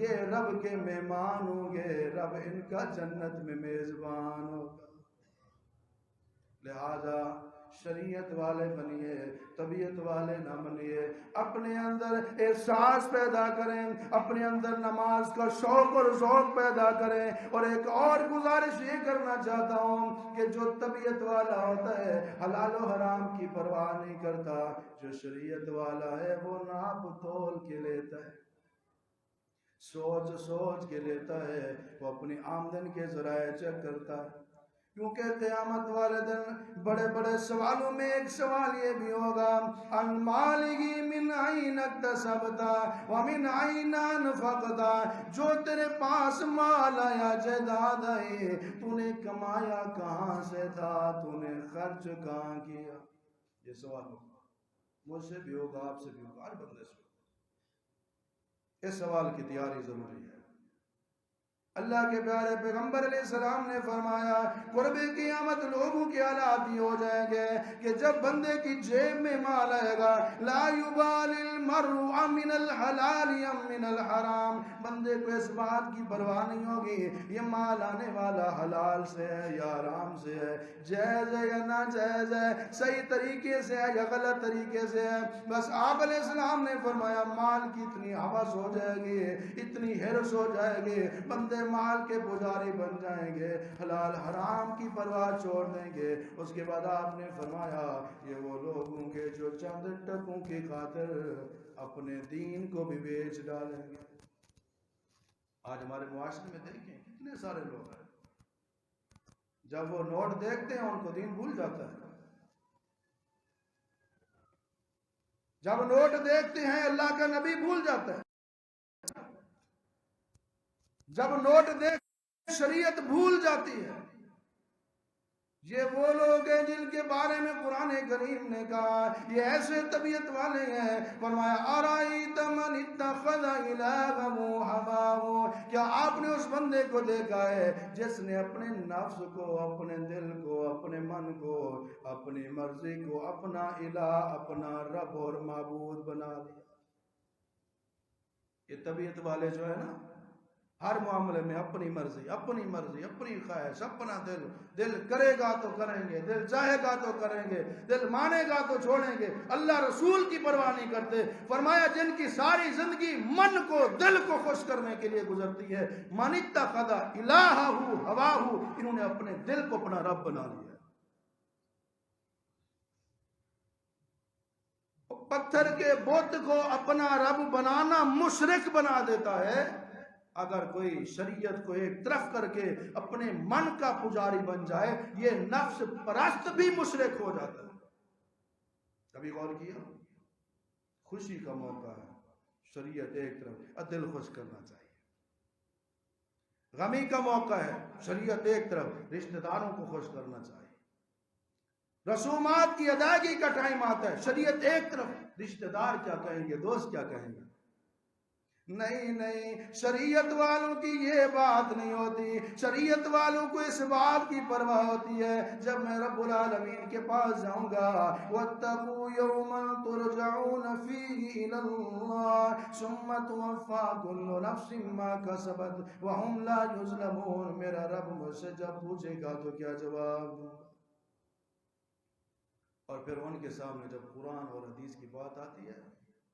A: یہ رب کے مہمان ہوں گے، رب ان کا جنت میں میزبان ہوگا۔ لہذا شریعت والے بنیے، طبیعت والے نہ بنیے، اپنے اندر احساس پیدا کریں، اپنے اندر نماز کا شوق اور ذوق پیدا کریں۔ اور ایک اور گزارش یہ کرنا چاہتا ہوں کہ جو طبیعت والا ہوتا ہے حلال و حرام کی پرواہ نہیں کرتا، جو شریعت والا ہے وہ ناپ تول کے لیتا ہے، سوچ سوچ کے لیتا ہے، وہ اپنی آمدن کے ذرائع چیک کرتا ہے۔ کیونکہ قیامت والے دن بڑے بڑے سوالوں میں ایک سوال یہ بھی ہوگا، ان مالہ من این اکتسبت ومن این انفقت۔ جو تیرے پاس مال آیا، جائیداد آئی، تو نے کمایا کہاں سے تھا، تو نے خرچ کہاں کیا؟ یہ سوال ہوگا، مجھ سے بھی ہوگا، آپ سے بھی ہوگا، ہر بندے سے ہوگا۔ اس سوال کی تیاری ضروری ہے۔ اللہ کے پیارے پیغمبر علیہ السلام نے فرمایا قرب قیامت لوگوں کے حالات یہ ہو جائیں گے کہ جب بندے کی جیب میں مال آئے گا، لا یبال المرء من الحلال ام من الحرام، بندے کو اس بات کی پرواہ نہیں ہوگی یہ مال آنے والا حلال سے ہے یا حرام سے ہے، جائز ہے یا ناجائز ہے، صحیح طریقے سے ہے یا غلط طریقے سے ہے۔ بس آپ علیہ السلام نے فرمایا مال کی اتنی حوث ہو جائے گی، اتنی ہرس ہو جائے گی، بندے مال کے پجاری بن جائیں گے، حلال حرام کی پرواہ چھوڑ دیں گے۔ اس کے بعد آپ نے فرمایا یہ وہ لوگ ہوں گے جو چند ٹکوں کی خاطر اپنے دین کو بھی بیچ ڈالیں گے۔ آج ہمارے معاشرے میں دیکھیں کتنے سارے لوگ ہیں، جب وہ نوٹ دیکھتے ہیں ان کو دین بھول جاتا ہے، جب نوٹ دیکھتے ہیں اللہ کا نبی بھول جاتا ہے، جب نوٹ دیکھ شریعت بھول جاتی ہے۔ یہ وہ لوگ ہیں جن کے بارے میں قرآن کریم نے کہا یہ ایسے طبیعت والے ہیں، فرمایا ارائیت من اتخذ الہہ ہواہ، کیا آپ نے اس بندے کو دیکھا ہے جس نے اپنے نفس کو، اپنے دل کو، اپنے من کو، اپنی مرضی کو اپنا الہ، اپنا رب اور معبود بنا لیا۔ یہ طبیعت والے جو ہے نا، ہر معاملے میں اپنی مرضی، اپنی مرضی، اپنی خواہش، اپنا دل، دل کرے گا تو کریں گے، دل چاہے گا تو کریں گے، دل مانے گا تو چھوڑیں گے، اللہ رسول کی پرواہ نہیں کرتے۔ فرمایا جن کی ساری زندگی من کو، دل کو خوش کرنے کے لیے گزرتی ہے، من اتخذ الہہ ہواہ، انہوں نے اپنے دل کو اپنا رب بنا لیا۔ پتھر کے بت کو اپنا رب بنانا مشرک بنا دیتا ہے۔ اگر کوئی شریعت کو ایک طرف کر کے اپنے من کا پجاری بن جائے، یہ نفس پرست بھی مشرک ہو جاتا ہے۔ کبھی غور کیا؟ خوشی کا موقع ہے، شریعت ایک طرف، دل خوش کرنا چاہیے۔ غمی کا موقع ہے، شریعت ایک طرف، رشتہ داروں کو خوش کرنا چاہیے۔ رسومات کی ادائیگی کا ٹائم آتا ہے، شریعت ایک طرف، رشتہ دار کیا کہیں گے، دوست کیا کہیں گے؟ نہیں نہیں، شریعت والوں کی یہ بات نہیں ہوتی۔ شریعت والوں کو اس بات کی پرواہ ہوتی ہے جب میں رب العالمین کے پاس جاؤں گا، وَاتَّقُوا يَوْمًا تُرْجَعُونَ فِيهِ إِلَى اللَّهِ ثُمَّ تُوَفَّى كُلُّ نَفْسٍ مَا كَسَبَتْ وَهُمْ لَا يُظْلَمُونَ۔ میرا رب مجھ سے جب پوچھے گا تو کیا جواب دوں گا؟ اور پھر ان کے سامنے جب قرآن اور حدیث کی بات آتی ہے،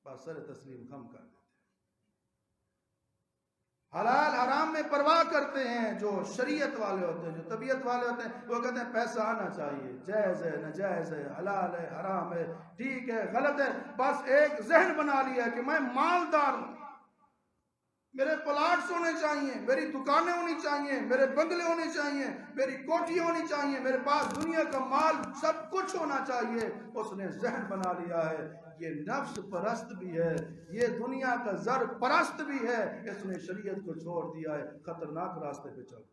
A: بس سر تسلیم خم کر دیتے ہیں۔ حلال حرام میں پرواہ کرتے ہیں جو شریعت والے ہوتے ہیں، جو طبیعت والے ہوتے ہیں، وہ کہتے ہیں پیسہ آنا چاہیے، جائز ہے ناجائز ہے، حلال ہے حرام ہے، ٹھیک ہے غلط ہے، بس ایک ذہن بنا لیا کہ میں مالدار ہوں، میرے پلاٹس ہونے چاہیے، میری دکانیں ہونی چاہیے، میرے بنگلے ہونے چاہیے، میری کوٹھی ہونی چاہیے، میرے پاس دنیا کا مال سب کچھ ہونا چاہیے۔ اس نے ذہن بنا لیا ہے یہ نفس پرست بھی ہے، یہ دنیا کا زر پرست بھی ہے، اس نے شریعت کو چھوڑ دیا ہے، خطرناک راستے پہ چل۔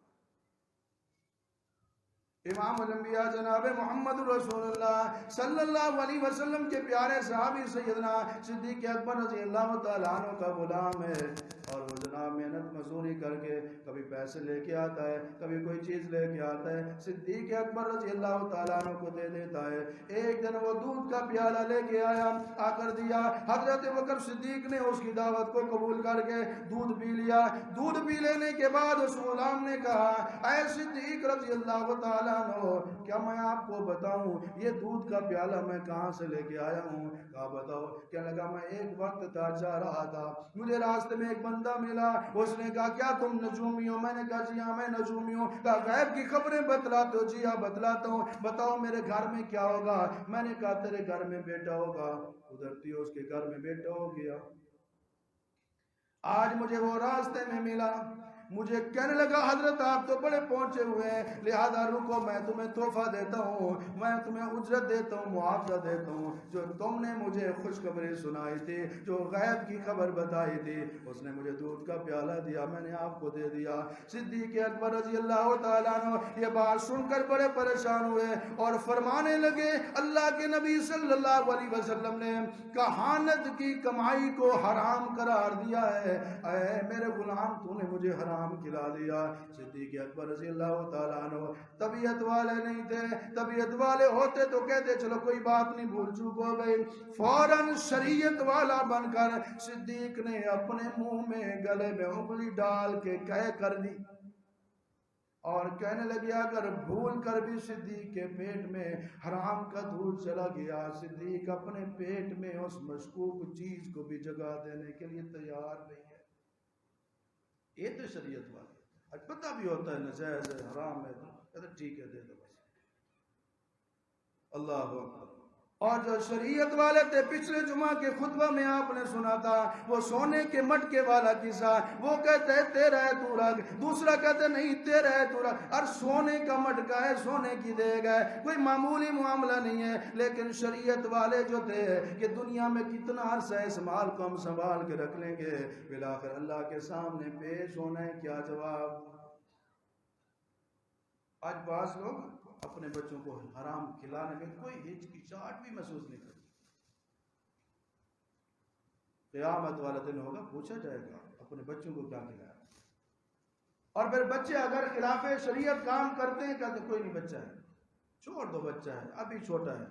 A: امام الانبیاء جناب محمد رسول اللہ صلی اللہ علیہ وسلم کے پیارے صحابی سیدنا صدیق اکبر رضی اللہ تعالیٰ عنہ کا غلام ہے، اور وہ جناب محنت مزدوری کر کے کبھی پیسے لے کے آتا ہے، کبھی کوئی چیز لے کے آتا ہے، صدیق اکبر رضی اللہ تعالیٰ عنہ کو دے دیتا ہے۔ ایک دن وہ دودھ کا پیالہ لے کے آیا، آ کر دیا، حضرت بکر صدیق نے اس کی دعوت کو قبول کر کے دودھ پی لیا۔ دودھ پی لینے کے بعد اس غلام نے کہا، اے صدیق رضی اللہ تعالیٰ عنہ، کیا میں آپ کو بتاؤں یہ دودھ کا پیالہ میں کہاں سے لے کے آیا ہوں؟ کہا بتاؤ۔ کہنے لگا میں ایک وقت تھا جا رہا تھا، مجھے راستے میں ایک بندہ ملا، اس نے کہا کیا تم نجومی ہو؟ میں نے کہا جی ہاں میں نجومی ہوں۔ کہا غیب کی خبریں بتلاتے ہو؟ جی ہاں بتلاتا ہوں، بتاؤ میرے گھر میں کیا ہوگا؟ میں نے کہا تیرے گھر میں بیٹا ہوگا۔ ادھر تھی اس کے گھر میں بیٹا ہو گیا۔ آج مجھے وہ راستے میں ملا، مجھے کہنے لگا حضرت آپ تو بڑے پہنچے ہوئے ہیں، لہذا رکو میں تمہیں تحفہ دیتا ہوں، میں تمہیں اجرت دیتا ہوں، معاوضہ دیتا ہوں، جو تم نے مجھے خوشخبری سنائی تھی، جو غیب کی خبر بتائی تھی، اس نے مجھے دودھ کا پیالہ دیا، میں نے آپ کو دے دیا۔ صدیق اکبر رضی اللہ تعالیٰ عنہ یہ بات سن کر بڑے پریشان ہوئے اور فرمانے لگے اللہ کے نبی صلی اللہ علیہ وسلم نے کہانت کی کمائی کو حرام قرار دیا ہے، اے میرے غلام تو نے مجھے حرام کھلا دیا۔ صدیق اکبر رضی اللہ تعالیٰ عنہ طبیعت والے نہیں تھے، طبیعت والے ہوتے تو کہتے چلو کوئی بات نہیں بھول چوک ہو گئی، فوراً شریعت والا بن کر صدیق نے اپنے منہ میں گلے میں انگلی ڈال کے قے کر دی اور کہنے لگے اگر بھول کر بھی صدیق کے پیٹ میں حرام کا دودھ چلا گیا، صدیق اپنے پیٹ میں اس مشکوک چیز کو بھی جگہ دینے کے لیے تیار نہیں ہے۔ یہ تو شریعت والے آج پتہ بھی ہوتا ہے نجائز ہے حرام ہے، تو ٹھیک ہے دے دو بس۔ اللہ اکبر۔ اور جو شریعت والے تھے پچھلے جمعہ کے خطبہ میں آپ نے سنا تھا وہ سونے کے مٹکے والا قصہ، وہ کہتے ہیں تیرا ہے تو رکھ، دوسرا کہتے نہیں تیرا ہے تو رکھ، اور سونے کا مٹکا ہے، سونے کی دیگ ہے، کوئی معمولی معاملہ نہیں ہے، لیکن شریعت والے جو تھے کہ دنیا میں کتنا عرصہ ہے اس مال کو ہم سنبھال کے رکھ لیں گے، بالآخر اللہ کے سامنے پیش ہونا ہے، کیا جواب؟ آج بعض لوگ اپنے بچوں کو حرام کھلانے میں کوئی ہچکچاہٹ بھی محسوس نہیں کرتے۔ قیامت والا دن ہوگا، پوچھا جائے گا اپنے بچوں کو کیا کھلایا، اور پھر بچے اگر خلاف شریعت کام کرتے ہیں کہتے کوئی نہیں بچہ ہے، چھوڑ دو بچہ ہے ابھی چھوٹا ہے،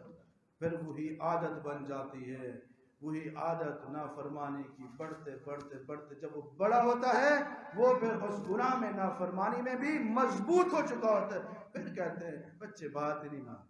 A: پھر وہی عادت بن جاتی ہے، وہی عادت نافرمانی کی بڑھتے بڑھتے بڑھتے جب وہ بڑا ہوتا ہے وہ پھر اس گناہ میں نافرمانی میں بھی مضبوط ہو چکا ہوتا ہے، پھر کہتے ہیں بچے بات ہی نہیں مانتے۔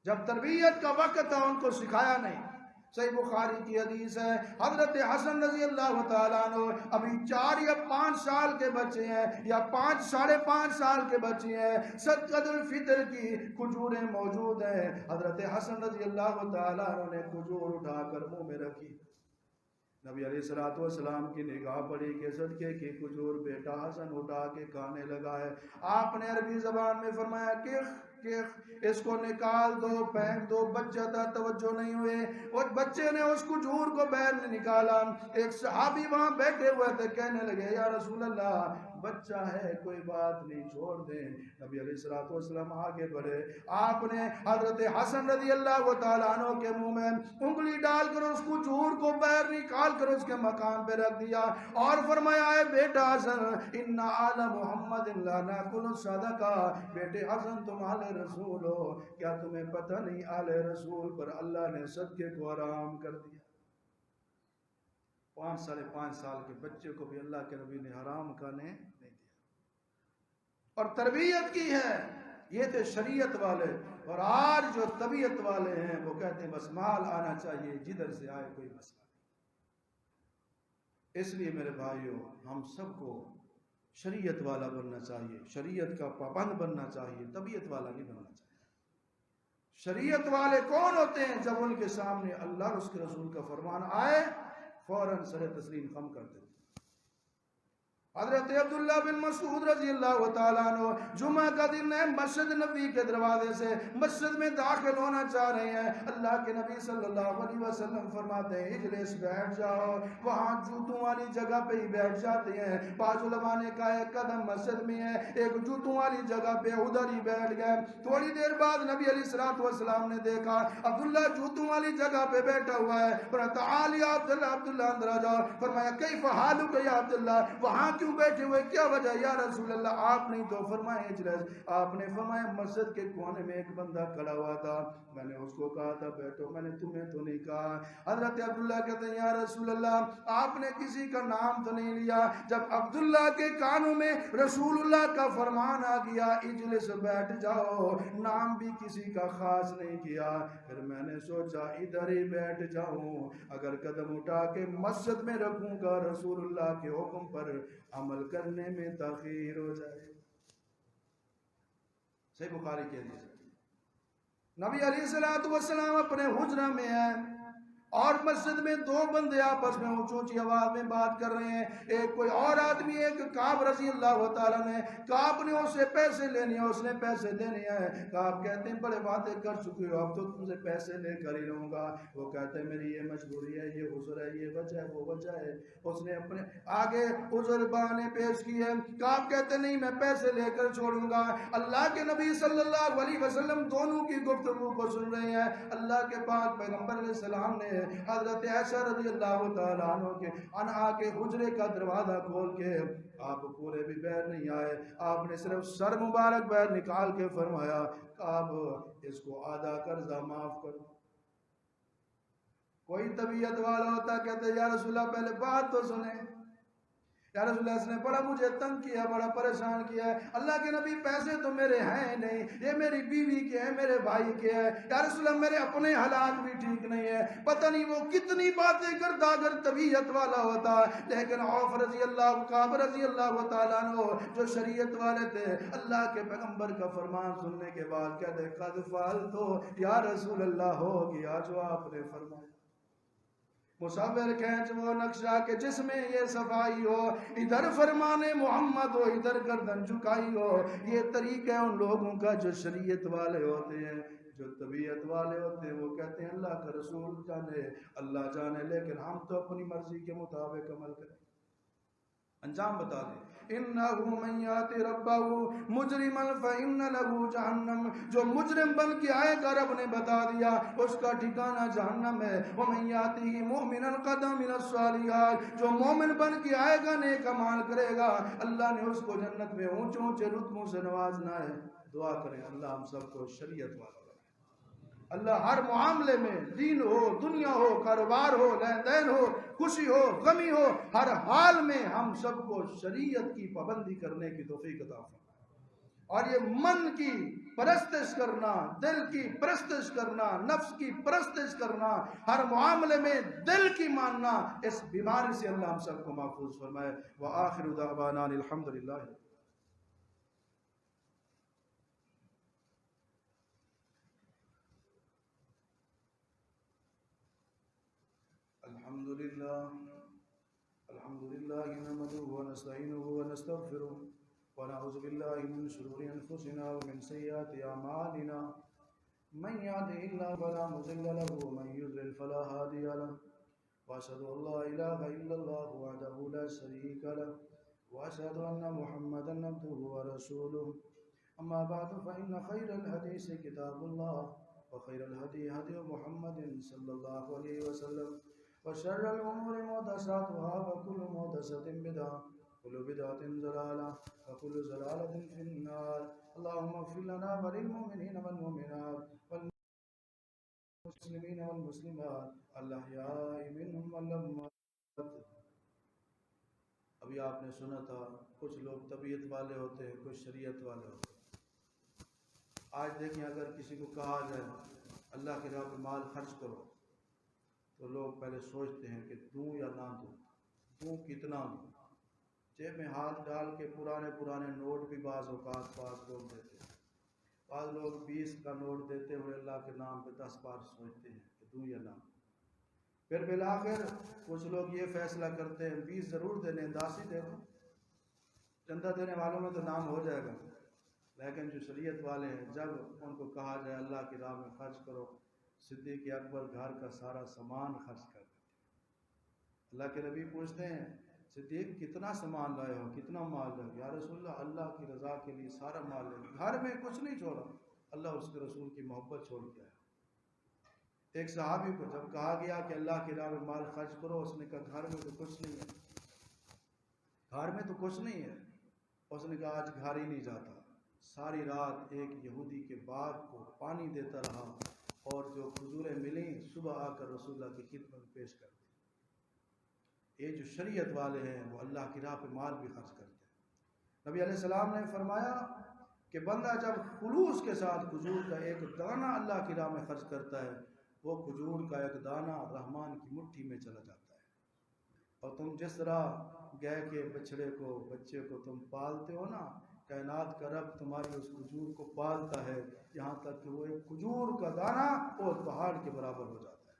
A: جب تربیت کا وقت تھا ان کو سکھایا نہیں۔ صحیح بخاری کی حدیث ہے، حضرت حسن رضی اللہ تعالیٰ عنہ ابھی 4 یا 5 سال کے بچے ہیں یا 5 ساڑھے 5 سال کے بچے ہیں، صدقۃ الفطر کی کھجوریں موجود ہیں، حضرت حسن رضی اللہ تعالیٰ عنہ نے کھجور اٹھا کر منہ میں رکھی، نبی علیہ السلام کی نگاہ پڑی کہ صدقے کی کھجور بیٹا حسن اٹھا کے کھانے لگا ہے، آپ نے عربی زبان میں فرمایا کہ اس کو نکال دو، پھینک دو، بچہ تھا توجہ نہیں ہوئے، اور بچے نے اس کھجور کو باہر نکالا، ایک صحابی وہاں بیٹھے ہوئے تھے کہنے لگے یا رسول اللہ بچہ ہے کوئی بات نہیں چھوڑ دیں، نبی علیہ السلام آگے بڑھے، آپ نے حضرت حسن رضی اللہ تعالیٰ عنہ کے منہ میں انگلی ڈال کر اس کھجور کو باہر نکال کر اس کے مقام پہ رکھ دیا اور فرمایا اے بیٹا حسن ان آل محمد لا ناکل الصدقہ، بیٹے حسن تم آل رسول ہو، کیا تمہیں پتہ نہیں آل رسول پر اللہ نے صدقے کو حرام کر دیا؟ 5 ساڑھے 5 سال کے بچے کو بھی اللہ کے نبی نے حرام کھانے نہیں دیا، اور تربیت کی ہے، یہ تھے شریعت والے، اور آج جو طبیعت والے ہیں وہ کہتے ہیں بس مال آنا چاہیے، جدھر سے آئے کوئی مسئلہ نہیں۔ اس لیے میرے بھائیوں، ہم سب کو شریعت والا بننا چاہیے، شریعت کا پابند بننا چاہیے، طبیعت والا نہیں بننا چاہیے۔ شریعت والے کون ہوتے ہیں؟ جب ان کے سامنے اللہ اور اس کے رسول کا فرمان آئے فوراً سر تسلیم خم کر دیتے۔ حضرت عبداللہ بن مسعود رضی اللہ تعالیٰ عنہ جمعہ کا دن ہے، مسجد نبی کے دروازے سے مسجد میں داخل ہونا چاہ رہے ہیں۔ اللہ کے نبی صلی اللہ علیہ وسلم فرماتے ہیں اجلس، بیٹھ جاؤ۔ وہاں جوتوں والی جگہ پہ ہی بیٹھ جاتے ہیں۔ بعض علماء نے کہا ایک قدم مسجد میں ہے، ایک جوتوں والی جگہ پہ، ادھر ہی بیٹھ گئے۔ تھوڑی دیر بعد نبی علیہ الصلوۃ والسلام نے دیکھا عبداللہ جوتوں والی جگہ پہ بیٹھا ہوا ہے۔ فرمایا تعال یا عبداللہ، عبداللہ اندر آ جاؤ۔ فرمایا کیف حالک یا عبداللہ، وہاں کیوں بیٹھے ہوئے، کیا وجہ یا رسول اللہ؟ آپ نہیں تو فرمائے اجلس۔ آپ نے فرمایا مسجد کے کونے میں ایک بندہ کھڑا ہوا تھا، میں نے اس کو کہا تھا بیٹھو، میں نے تمہیں تو نہیں کہا۔ حضرت عبداللہ کہتے ہیں یا رسول اللہ آپ نے کسی کا نام تو نہیں لیا۔ جب عبداللہ کے کانوں میں رسول اللہ کا فرمان آ گیا اجلس، بیٹھ جاؤ، نام بھی کسی کا خاص نہیں کیا، پھر میں نے سوچا ادھر ہی بیٹھ جاؤں، اگر قدم اٹھا کے مسجد میں رکھوں گا رسول اللہ کے حکم پر عمل کرنے میں تاخیر ہو جائے۔ صحیح بخاری کے حدیث ہے۔ نبی علیہ السلام اپنے حجرہ میں ہیں اور مسجد میں دو بندے آپس میں اونچی اونچی آواز میں بات کر رہے ہیں۔ ایک کوئی اور آدمی، ایک کعب رضی اللہ تعالیٰ نے، کعب نے اسے پیسے لینے ہیں، اس نے پیسے دینے ہیں۔ کعب کہتے ہیں بڑے وعدے کر چکے ہو، اب تو تم سے پیسے لے کر ہی رہوں گا۔ وہ کہتے ہیں میری یہ مجبوری ہے، یہ عذر ہے، یہ وجہ ہے، وہ وجہ ہے۔ اس نے اپنے آگے عذر بہانے پیش کیے۔ کعب کہتے نہیں میں پیسے لے کر چھوڑوں گا۔ اللہ کے نبی صلی اللہ علیہ وسلم دونوں کی گفتگو کو سن رہے ہیں۔ اللہ کے پاک پیغمبر علیہ السلام نے حضرت عائشہ رضی اللہ تعالیٰ عنہ کے انہا کے حجرے کا دروازہ کھول کے، آپ پورے بھی باہر نہیں آئے، آپ نے صرف سر مبارک باہر نکال کے فرمایا کعب اس کو آدھا قرضہ معاف کرو۔ کوئی طبیعت والا ہوتا کہتے یا رسول اللہ پہلے بات تو سنیں، یا رسول اللہ اس نے بڑا مجھے تنگ کیا، بڑا پریشان کیا ہے، اللہ کے نبی پیسے تو میرے ہیں نہیں، یہ میری بیوی کے ہیں، میرے بھائی کے ہیں، یا رسول اللہ میرے اپنے حالات بھی ٹھیک نہیں ہے۔ پتہ نہیں وہ کتنی باتیں کرتا اگر طبیعت والا ہوتا، لیکن عوف رضی اللہ، کعب رضی اللہ تعالیٰ عنہ جو شریعت والے تھے، اللہ کے پیغمبر کا فرمان سننے کے بعد کہتے قد فعلت یا رسول اللہ، ہو گیا جو آپ نے فرمایا۔ مصور کھینچ وہ نقشہ کہ جس میں یہ صفائی ہو، ادھر فرمان محمد ہو، ادھر گردن جھکائی ہو۔ یہ طریقہ ان لوگوں کا جو شریعت والے ہوتے ہیں۔ جو طبیعت والے ہوتے ہیں وہ کہتے ہیں اللہ کا رسول جانے، اللہ جانے، لیکن ہم تو اپنی مرضی کے مطابق عمل کریں۔ انجام بتا دیں انہو من یات ربہ مجرما فإن لہ جہنم، جو مجرم بن کے آئے گا رب نے بتا دیا اس کا ٹھکانہ جہنم ہے۔ ومن یاتہ مؤمنا قد عمل الصالحات، جو مومن بن کے آئے گا نیک اعمال کرے گا اللہ نے اس کو جنت میں اونچے اونچے رتبوں سے نوازنا ہے۔ دعا کریں اللہ ہم سب کو شریعت والا بنائے۔ اللہ ہر معاملے میں، دین ہو، دنیا ہو، کاروبار ہو، لین دین ہو، خوشی ہو، غمی ہو، ہر حال میں ہم سب کو شریعت کی پابندی کرنے کی توفیق عطا فرمائے۔ اور یہ من کی پرستش کرنا، دل کی پرستش کرنا، نفس کی پرستش کرنا، ہر معاملے میں دل کی ماننا، اس بیماری سے اللہ ہم سب کو محفوظ فرمائے۔ وآخر دعوانا الحمدللہ۔ الحمد لله نحمده ونستعينه ونستغفره ونعوذ بالله من شرور انفسنا ومن سيئات اعمالنا، من يهده الله فلا مضل له ومن يضلل فلا هادي له، واشهد ان لا اله الا الله وحده لا شريك له، واشهد ان محمدا عبده ورسوله، اما بعد فان خير الحديث كتاب الله، وخير الهدي هدي محمد صلى الله عليه وسلم، وشر الأمور محدثاتها وكل محدثة بدعة وكل بدعة ضلالة وكل ضلالة في النار۔ اللهم اغفر لنا وللمؤمنين والمؤمنات والمسلمين والمسلمات الأحياء منهم والأموات۔ ابھی آپ نے سنا تھا کچھ لوگ طبیعت والے ہوتے ہیں، کچھ شریعت والے ہوتے ہیں۔ آج دیکھیں اگر کسی کو کہا جائے اللہ کی راہ میں مال خرچ کرو تو لوگ پہلے سوچتے ہیں کہ دوں یا نہ دوں۔ ہوں کتنا ہوں، جیب میں ہاتھ ڈال کے پرانے نوٹ بھی بعض اوقات بعض لوگ دیتے ہیں، بعض لوگ 20 کا نوٹ دیتے ہوئے اللہ کے نام پہ 10 بار سوچتے ہیں کہ دوں یا نہ۔ پھر بالآخر کچھ لوگ یہ فیصلہ کرتے ہیں 20 ضرور دینے، 10 ہی دے دو، چندہ دینے والوں میں تو نام ہو جائے گا۔ لیکن جو شریعت والے ہیں، جب ان کو کہا جائے اللہ کی راہ میں خرچ کرو، صدیق اکبر گھر کا سارا سامان خرچ کر دیتے ہیں۔ اللہ کے نبی پوچھتے ہیں صدیق کتنا سامان لائے ہو، کتنا مال لائے ہو؟ یا رسول اللہ اللہ کی رضا کے لیے سارا مال لے، گھر میں کچھ نہیں چھوڑا، اللہ اس کے رسول کی محبت چھوڑ کے آیا۔ ایک صحابی کو جب کہا گیا کہ اللہ کی راہ میں مال خرچ کرو، اس نے کہا گھر میں تو کچھ نہیں ہے، گھر میں تو کچھ نہیں ہے۔ اس نے کہا آج گھر ہی نہیں جاتا، ساری رات ایک یہودی کے باغ کو پانی دیتا رہا، اور جو کھجوریں ملیں صبح آ کر رسول اللہ کی خدمت میں پیش کر دی۔ یہ جو شریعت والے ہیں وہ اللہ کی راہ پہ مال بھی خرچ کرتے ہیں۔ نبی علیہ السلام نے فرمایا کہ بندہ جب خلوص کے ساتھ کھجور کا ایک دانہ اللہ کی راہ میں خرچ کرتا ہے، وہ کھجور کا ایک دانہ رحمان کی مٹھی میں چلا جاتا ہے۔ اور تم جس طرح گائے کے بچڑے کو، بچے کو تم پالتے ہو نا، کائنات کا رب تمہاری اس کھجور کو پالتا ہے، یہاں تک کہ وہ ایک کھجور کا دانہ اور پہاڑ کے برابر ہو جاتا ہے،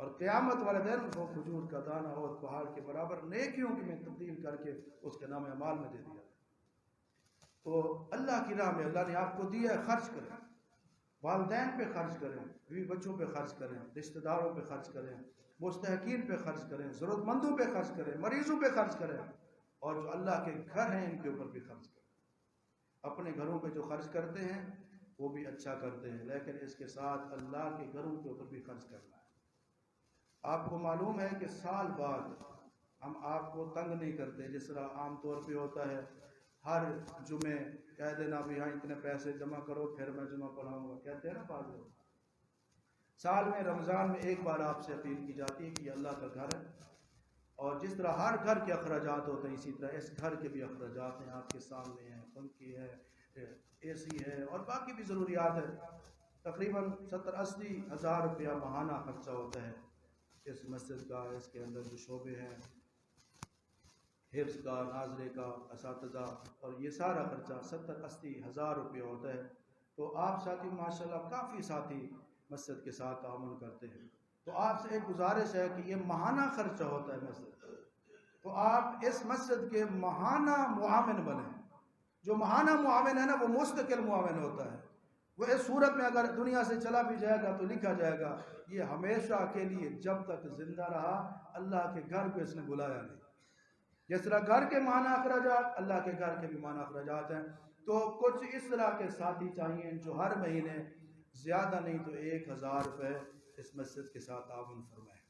A: اور قیامت والے دن وہ کھجور کا دانہ اور پہاڑ کے برابر نیکیوں کی میں تبدیل کر کے اس کے نام اعمال میں دے دیا۔ تو اللہ کی راہ میں اللہ نے آپ کو دیا ہے، خرچ کریں، والدین پہ خرچ کریں، بیوی بچوں پہ خرچ کریں، رشتہ داروں پہ خرچ کریں، مستحقین پہ خرچ کریں، ضرورت مندوں پہ خرچ کریں، مریضوں پہ خرچ کریں، اور جو اللہ کے گھر ہیں ان کے اوپر بھی خرچ کریں۔ اپنے گھروں پہ جو خرچ کرتے ہیں وہ بھی اچھا کرتے ہیں، لیکن اس کے ساتھ اللہ کے گھروں کے اوپر بھی خرچ کرنا ہے۔ آپ کو معلوم ہے کہ سال بعد ہم آپ کو تنگ نہیں کرتے، جس طرح عام طور پہ ہوتا ہے ہر جمعے کہہ دینا بھی ہاں اتنے پیسے جمع کرو پھر میں جمعہ پڑھاؤں گا، کہتے ہیں نا بعض لوگ۔ سال میں رمضان میں ایک بار آپ سے اپیل کی جاتی ہے کہ یہ اللہ کا گھر ہے، اور جس طرح ہر گھر کے اخراجات ہوتے ہیں اسی طرح اس گھر کے بھی اخراجات ہیں، آپ کے سامنے ہیں، پنکھی ہے، اے سی ہے، اور باقی بھی ضروریات ہیں۔ تقریباً 70-80 ہزار روپیہ ماہانہ خرچہ ہوتا ہے اس مسجد کا، اس کے اندر جو شعبے ہیں، حفظ کا، ناظرے کا، اساتذہ، اور یہ سارا خرچہ 70-80 ہزار روپیہ ہوتا ہے۔ تو آپ ساتھی ماشاءاللہ کافی ساتھی مسجد کے ساتھ تعاون کرتے ہیں، تو آپ سے ایک گزارش ہے کہ یہ ماہانہ خرچہ ہوتا ہے مسجد، تو آپ اس مسجد کے ماہانہ معاون بنیں۔ جو ماہانہ معاون ہے نا وہ مستقل معاون ہوتا ہے، وہ اس صورت میں اگر دنیا سے چلا بھی جائے گا تو لکھا جائے گا یہ ہمیشہ کے لیے جب تک زندہ رہا اللہ کے گھر کو اس نے بلایا نہیں۔ جس طرح گھر کے ماہانہ اخراجات، اللہ کے گھر کے بھی ماہانہ اخراجات ہیں۔ تو کچھ اس طرح کے ساتھی چاہیے جو ہر مہینے زیادہ نہیں تو 1000 روپے اس مسجد کے ساتھ تعاون فرمائیں۔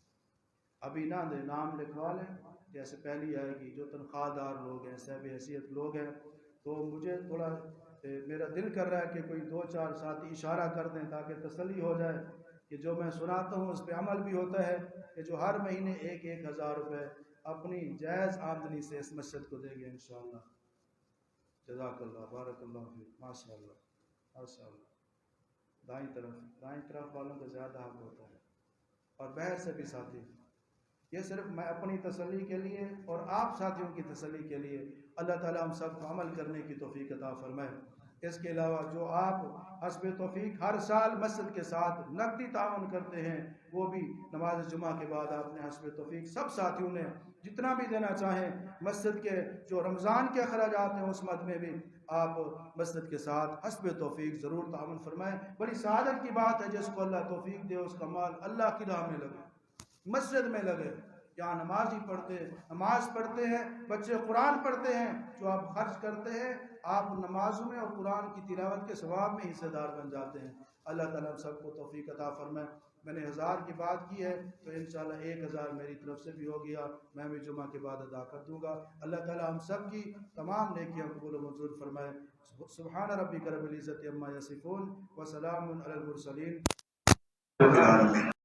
A: ابھی نہ دیں، نام لکھوا لیں، جیسے پہلی آئے گی۔ جو تنخواہ دار لوگ ہیں، صاحب حیثیت لوگ ہیں، تو مجھے تھوڑا میرا دل کر رہا ہے کہ کوئی 2-4 ساتھی اشارہ کر دیں تاکہ تسلی ہو جائے کہ جو میں سناتا ہوں اس پہ عمل بھی ہوتا ہے، کہ جو ہر مہینے 1000 روپے اپنی جائز آمدنی سے اس مسجد کو دیں گے انشاءاللہ۔ جزاک اللہ، بارک اللہ فیک، ماشاءاللہ ماشاءاللہ۔ دائیں طرف والوں کا زیادہ حق ہوتا ہے، اور باہر سے بھی ساتھی۔ یہ صرف میں اپنی تسلی کے لیے اور آپ ساتھیوں کی تسلی کے لیے، اللہ تعالیٰ ہم سب کو عمل کرنے کی توفیق عطا فرمائے۔ اس کے علاوہ جو آپ حسب توفیق ہر سال مسجد کے ساتھ نقدی تعاون کرتے ہیں، وہ بھی نماز جمعہ کے بعد آپ نے حسب توفیق سب ساتھیوں نے جتنا بھی دینا چاہیں، مسجد کے جو رمضان کے اخراجات ہیں اس مد میں بھی آپ مسجد کے ساتھ حسب توفیق ضرور تعاون فرمائیں۔ بڑی سعادت کی بات ہے جس کو اللہ توفیق دے، اس کا مال اللہ کی راہ میں لگے، مسجد میں لگے۔ یہاں نماز پڑھتے ہیں، بچے قرآن پڑھتے ہیں، جو آپ خرچ کرتے ہیں آپ نمازوں میں اور قرآن کی تلاوت کے ثواب میں حصے دار بن جاتے ہیں۔ اللہ تعالیٰ ہم سب کو توفیق عطا فرمائے۔ میں نے 1000 کی بات کی ہے تو انشاءاللہ 1000 میری طرف سے بھی ہو گیا، میں بھی جمعہ کے بعد ادا کر دوں گا۔ اللہ تعالیٰ ہم سب کی تمام نیکیاں قبول و منظور فرمائے۔ سبحان ربک رب العزت عما یصفون وسلام علی المرسلین۔